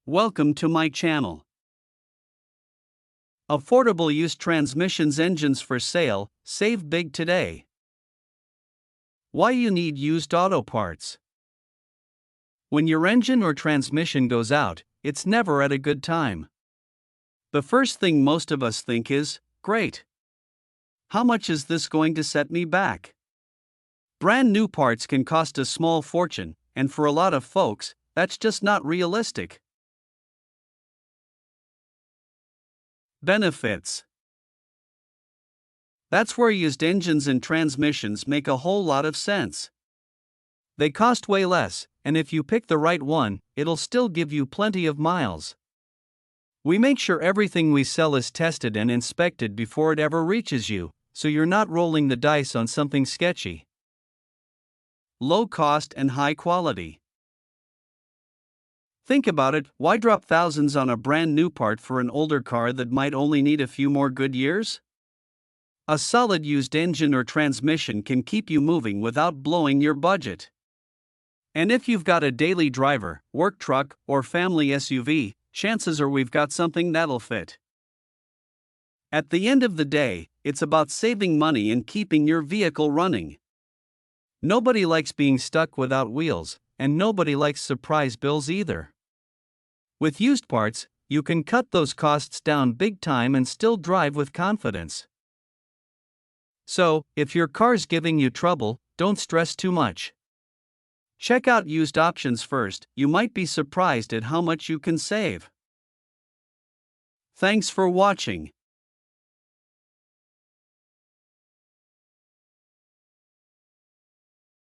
Welcome to my channel. Affordable used transmissions engines for sale, save big today. Why you need used auto parts. When your engine or transmission goes out, it's never at a good time. The first thing most of us think is, great. How much is this going to set me back? Brand new parts can cost a small fortune, and for a lot of folks, that's just not realistic. Benefits. That's where used engines and transmissions make a whole lot of sense. They cost way less, and if you pick the right one, it'll still give you plenty of miles. We make sure everything we sell is tested and inspected before it ever reaches you, so you're not rolling the dice on something sketchy. Low cost and high quality. Think about it, why drop thousands on a brand new part for an older car that might only need a few more good years? A solid used engine or transmission can keep you moving without blowing your budget. And if you've got a daily driver, work truck, or family SUV, chances are we've got something that'll fit. At the end of the day, it's about saving money and keeping your vehicle running. Nobody likes being stuck without wheels, and nobody likes surprise bills either. With used parts, you can cut those costs down big time and still drive with confidence. So, if your car's giving you trouble, don't stress too much. Check out used options first, you might be surprised at how much you can save. Thanks for watching.